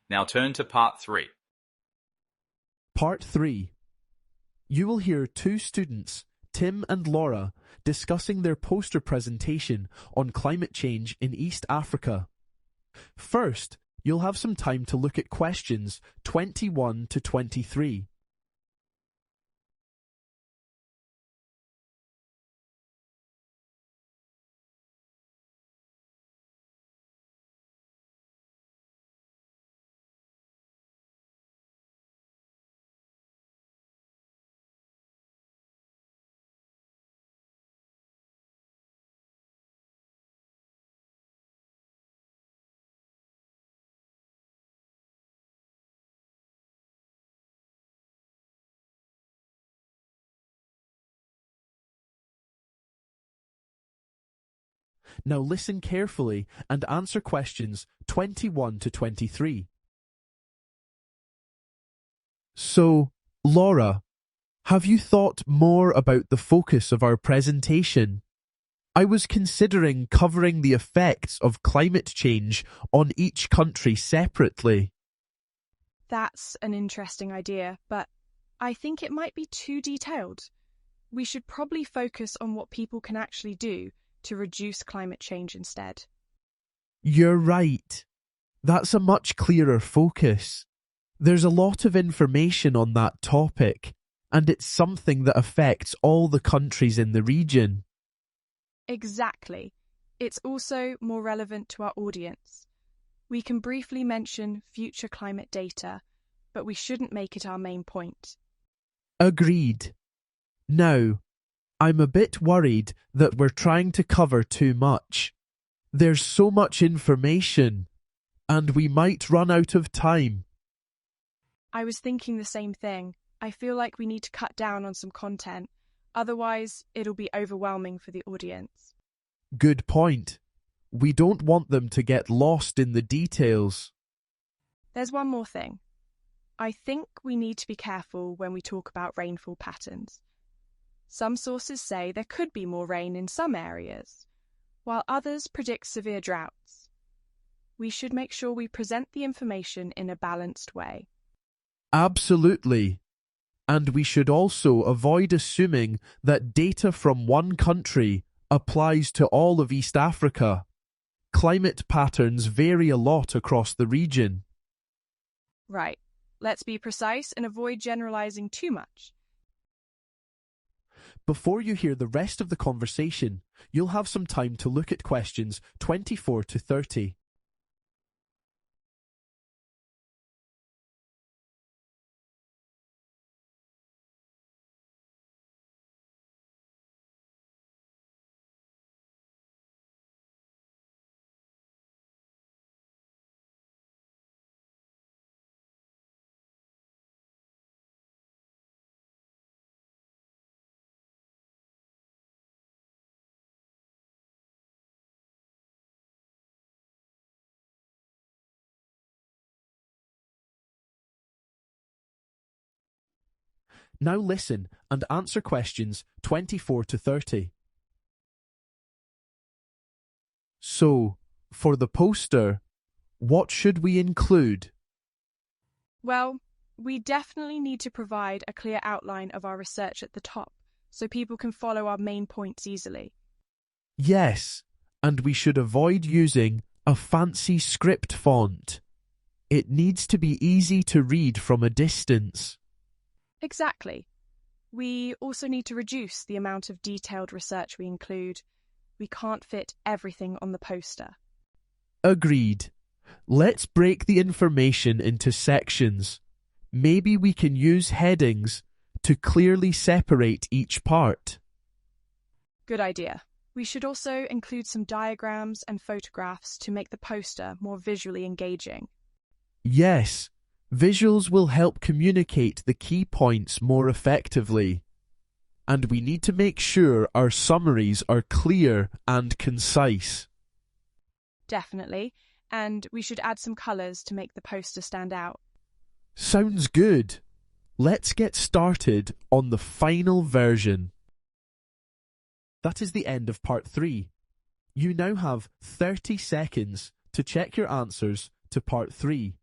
Now turn to part 3. Part 3. You will hear two students, Tim and Laura, discussing their poster presentation on climate change in East Africa. First, you'll have some time to look at questions 21 to 23. Now listen carefully and answer questions 21 to 23. So, Laura, have you thought more about the focus of our presentation? I was considering covering the effects of climate change on each country separately. That's an interesting idea, but I think it might be too detailed. We should probably focus on what people can actually do to reduce climate change instead. You're right. That's a much clearer focus. There's a lot of information on that topic, and it's something that affects all the countries in the region. Exactly. It's also more relevant to our audience. We can briefly mention future climate data, but we shouldn't make it our main point. Agreed. Now, I'm a bit worried that we're trying to cover too much. There's so much information, and we might run out of time. I was thinking the same thing. I feel like we need to cut down on some content, otherwise it'll be overwhelming for the audience. Good point. We don't want them to get lost in the details. There's one more thing. I think we need to be careful when we talk about rainfall patterns. Some sources say there could be more rain in some areas, while others predict severe droughts. We should make sure we present the information in a balanced way. Absolutely. And we should also avoid assuming that data from one country applies to all of East Africa. Climate patterns vary a lot across the region. Right. Let's be precise and avoid generalizing too much. Before you hear the rest of the conversation, you'll have some time to look at questions 24 to 30. Now listen and answer questions 24 to 30. So, for the poster, what should we include? Well, we definitely need to provide a clear outline of our research at the top, so people can follow our main points easily. Yes, and we should avoid using a fancy script font. It needs to be easy to read from a distance. Exactly. We also need to reduce the amount of detailed research we include. We can't fit everything on the poster. Agreed. Let's break the information into sections. Maybe we can use headings to clearly separate each part. Good idea. We should also include some diagrams and photographs to make the poster more visually engaging. Yes, visuals will help communicate the key points more effectively. And we need to make sure our summaries are clear and concise. Definitely. And we should add some colours to make the poster stand out. Sounds good. Let's get started on the final version. That is the end of part 3. You now have 30 seconds to check your answers to part 3.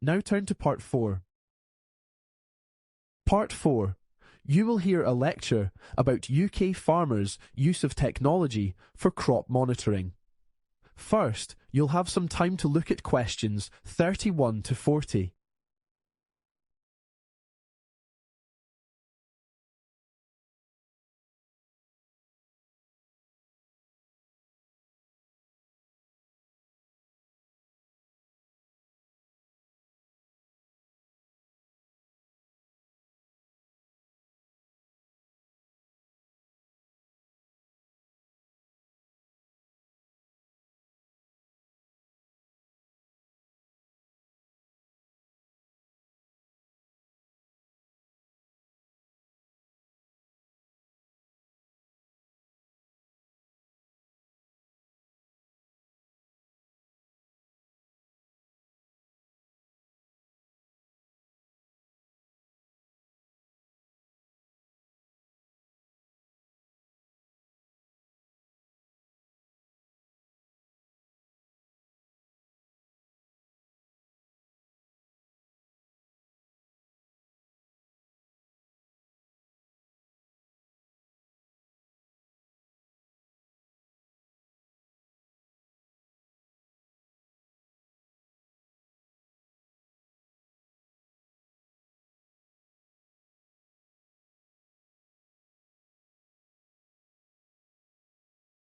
Now turn to Part 4. Part 4. You will hear a lecture about UK farmers' use of technology for crop monitoring. First, you'll have some time to look at questions 31 to 40.